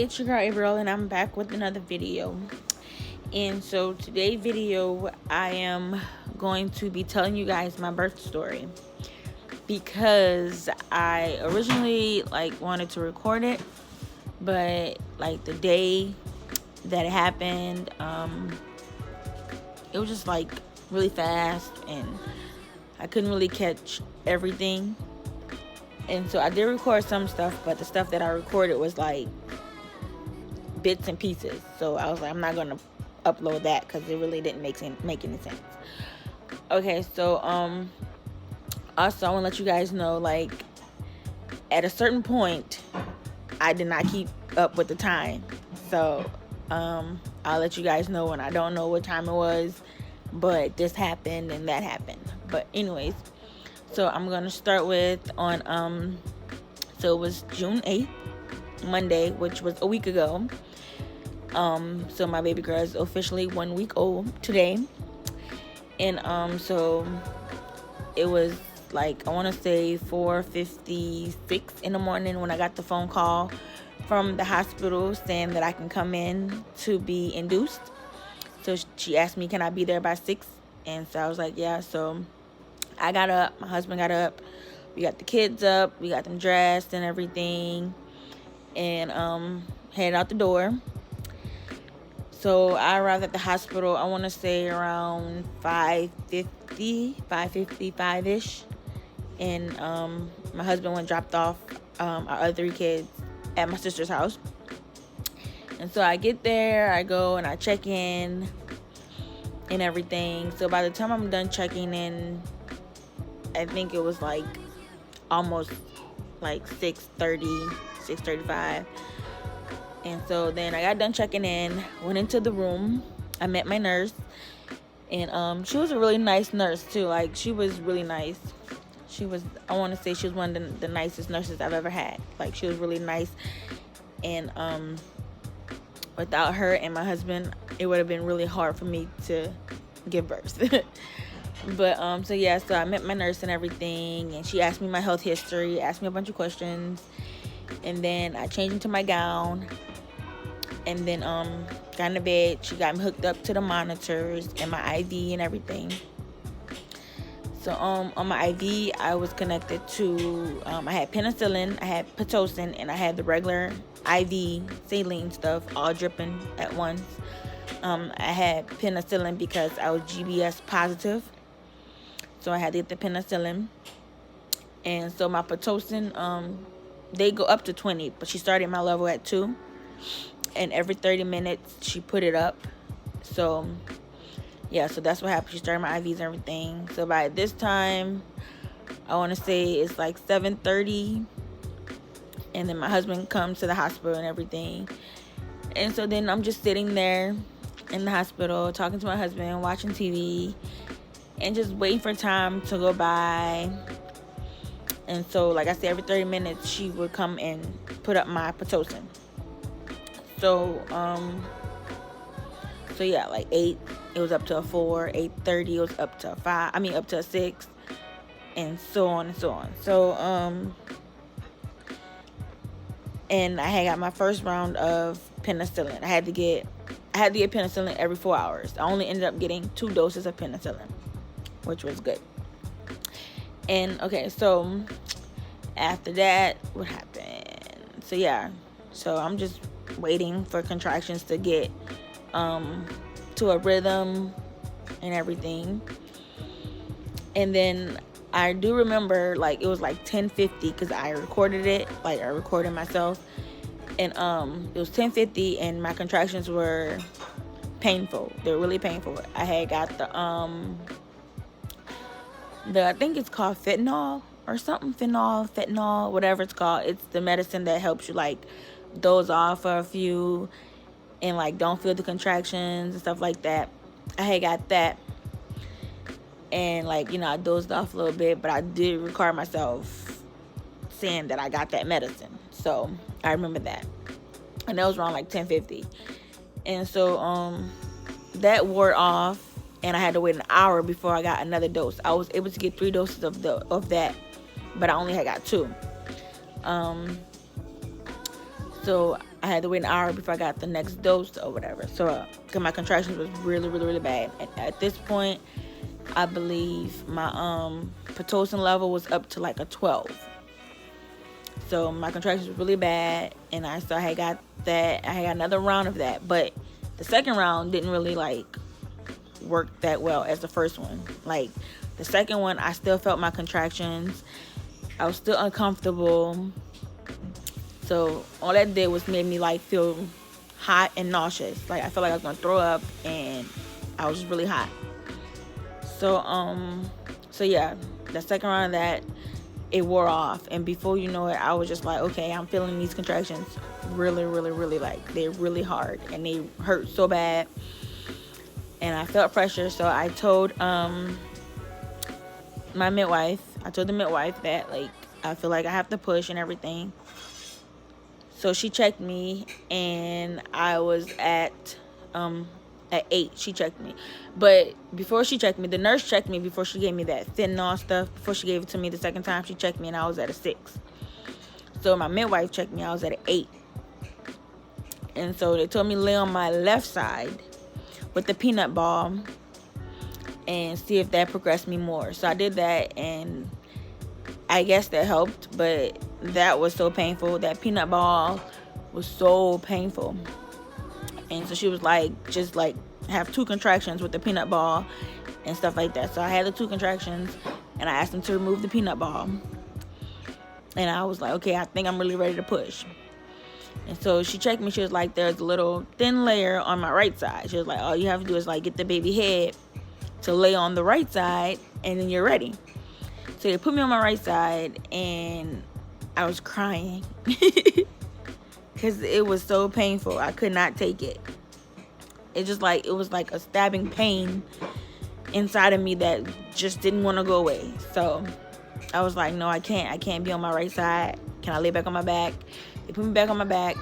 it's your girl Abriel, and I'm back with another video. And so today's video, I am going to be telling you guys my birth story, because I originally wanted to record it, but the day that it happened, it was just really fast, and I couldn't really catch everything. And so I did record some stuff, but the stuff that I recorded was bits and pieces. So I was like, I'm not gonna upload that because it really didn't make any sense. Okay, so also I want to let you guys know, at a certain point, I did not keep up with the time. So I'll let you guys know when I don't know what time it was, but this happened and that happened. But anyways, so I'm gonna start with so it was June 8th, Monday, which was a week ago. So my baby girl is officially 1 week old today. And so it was I want to say 4:56 in the morning when I got the phone call from the hospital saying that I can come in to be induced. So she asked me, can I be there by 6? And so I was like, yeah. So I got up, my husband got up, we got the kids up, we got them dressed and everything, and headed out the door. So I arrived at the hospital, I want to say around 5:55-ish, and my husband went and dropped off our other 3 kids at my sister's house. And so I get there, I go and I check in and everything. So by the time I'm done checking in, I think it was almost 6:30, 6:35. And so then I got done checking in, went into the room, I met my nurse, and she was a really nice nurse too. She was really nice. I want to say she was one of the nicest nurses I've ever had. She was really nice, and without her and my husband, it would have been really hard for me to give birth. But so I met my nurse and everything, and she asked me my health history, asked me a bunch of questions, and then I changed into my gown, and then got in the bed. She got me hooked up to the monitors and my IV and everything. So on my IV, I was connected to I had penicillin, I had Pitocin, and I had the regular IV saline stuff all dripping at once. I had penicillin because I was GBS positive, so I had to get the penicillin. And so my Pitocin, they go up to 20, but she started my level at 2, and every 30 minutes she put it up. So yeah, so that's what happened. She started my IVs and everything. So by this time, I want to say it's 7:30, and then my husband comes to the hospital and everything. And so then I'm just sitting there in the hospital talking to my husband, watching TV, and just waiting for time to go by. And so like I said, every 30 minutes she would come and put up my Pitocin. So so yeah, 8, it was up to a 4, 8:30 it was up to a 5, up to a 6, and so on and so on. So and I had got my first round of penicillin. I had to get penicillin every 4 hours. I only ended up getting 2 doses of penicillin, which was good. And okay, so after that, what happened? So yeah, so I'm just waiting for contractions to get to a rhythm and everything. And then I do remember it was 10:50, because I recorded it, I recorded myself, and it was 10:50, and my contractions were painful. They're really painful. I had got the I think it's called fentanyl or something, fentanyl, whatever it's called. It's the medicine that helps you doze off for a few and don't feel the contractions and stuff like that. I had got that, and I dozed off a little bit, but I did record myself saying that I got that medicine. So I remember that, and that was around 10:50. And so that wore off, and I had to wait an hour before I got another dose. I was able to get 3 doses of that, but I only had got 2. So I had to wait an hour before I got the next dose or whatever. So, cause my contractions was really, really, really bad. And at this point, I believe my Pitocin level was up to like a 12. So my contractions was really bad, and I had got that. I had got another round of that, but the second round didn't really like work that well as the first one. Like the second one, I still felt my contractions. I was still uncomfortable. So all that did was made me like feel hot and nauseous. Like I felt like I was gonna throw up, and I was just really hot. So yeah, the second round of that, it wore off, and before you know it, I was just like, okay, I'm feeling these contractions really, really, really, like they're really hard and they hurt so bad, and I felt pressure. So I told my midwife, that like I feel like I have to push and everything. So she checked me, and I was at 8. She checked me, but before she checked me, the nurse checked me before she gave me that fentanyl stuff. Before she gave it to me the second time, she checked me, and I was at a 6. So my midwife checked me, I was at an 8. And so they told me to lay on my left side with the peanut ball and see if that progressed me more. So I did that, and I guess that helped, but that was so painful. That peanut ball was so painful. And so she was like, just like have 2 contractions with the peanut ball and stuff like that. So I had the 2 contractions, and I asked them to remove the peanut ball. And I was like, okay, I think I'm really ready to push. And so she checked me. She was like, there's a little thin layer on my right side. She was like, all you have to do is like get the baby head to lay on the right side, and then you're ready. So they put me on my right side, and I was crying because it was so painful. I could not take it. It was like a stabbing pain inside of me that just didn't want to go away. So I was like, no, I can't be on my right side. Can I lay back on my back? They put me back on my back.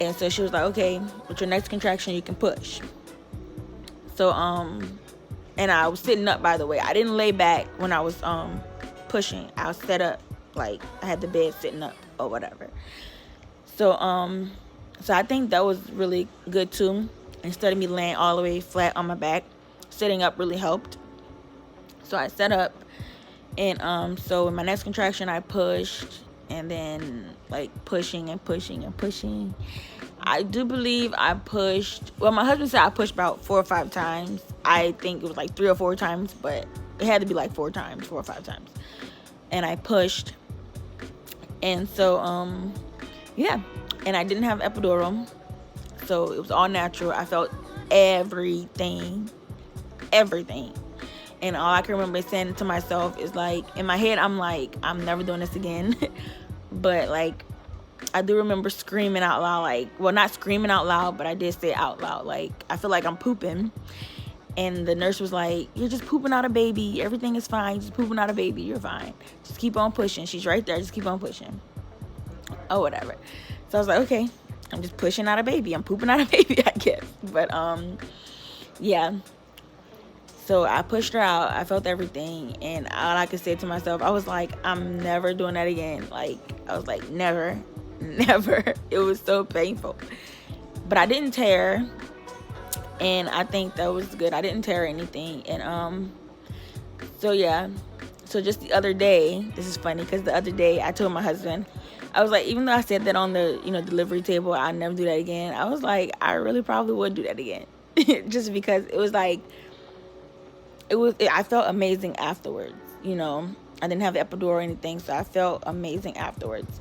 And so she was like, okay, with your next contraction, you can push. So, and I was sitting up, by the way. I didn't lay back when I was pushing. I was set up, like I had the bed sitting up or whatever. So I think that was really good too. Instead of me laying all the way flat on my back, sitting up really helped. So I sat up, and so in my next contraction, I pushed, and then like pushing and pushing and pushing. I do believe I pushed. Well, my husband said I pushed about 4 or 5 times. I think it was like 3 or 4 times, but it had to be like 4 or 5 times. And I pushed, and so yeah. And I didn't have epidural, so it was all natural. I felt everything. And all I can remember saying to myself is like, in my head, I'm like, I'm never doing this again. But like, I do remember screaming out loud, like, well, not screaming out loud, but I did say it out loud, like, I feel like I'm pooping. And the nurse was like, you're just pooping out a baby. Everything is fine. You're just pooping out a baby. You're fine. Just keep on pushing. She's right there. Just keep on pushing. Oh, whatever. So I was like, okay, I'm just pushing out a baby. I'm pooping out a baby, I guess. But, yeah. So I pushed her out. I felt everything. And all I could say to myself, I was like, I'm never doing that again. Like, I was like, never. It was so painful. But I didn't tear. And I think that was good. I didn't tear anything. And, so yeah. So just the other day, this is funny, because the other day I told my husband, I was like, even though I said that on the, delivery table, I'll never do that again. I was like, I really probably would do that again. Just because it was like, I felt amazing afterwards. I didn't have the epidural or anything, so I felt amazing afterwards.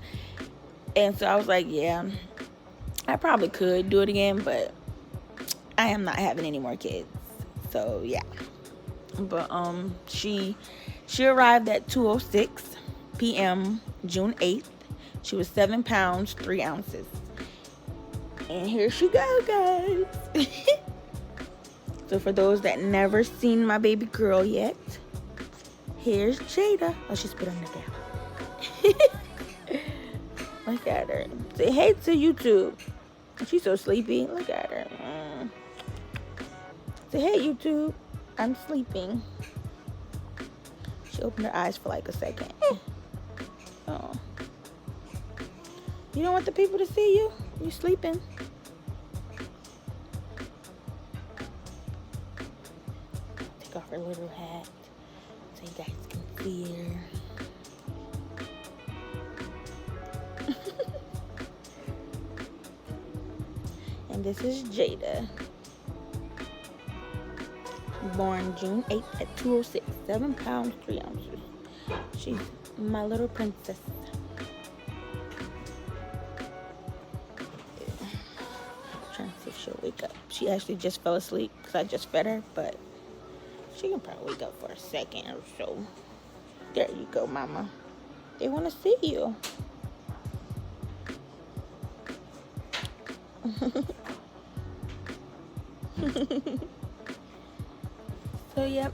And so I was like, yeah, I probably could do it again, but I am not having any more kids. So yeah. But she arrived at 2:06 p.m. June 8th. She was 7 pounds 3 ounces. And here she goes, guys. So for those that never seen my baby girl yet, here's Jada. Oh, she spit on the down. Look at her. Say hey to YouTube. She's so sleepy. Look at her. Say hey, YouTube. I'm sleeping. She opened her eyes for like a second. Oh. You don't want the people to see you? You sleeping. Take off her little hat so you guys can see her. And this is Jada. Born June 8th at 2:06, 7 pounds, 3 ounces. She's my little princess. Trying to see if she'll wake up. She actually just fell asleep because I just fed her, but she can probably wake up for a second or so. There you go, mama. They want to see you. So yep,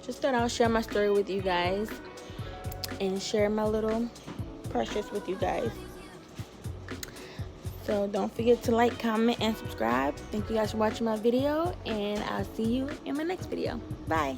just thought I'll share my story with you guys and share my little precious with you guys. So don't forget to like, comment, and subscribe. Thank you guys for watching my video, and I'll see you in my next video. Bye.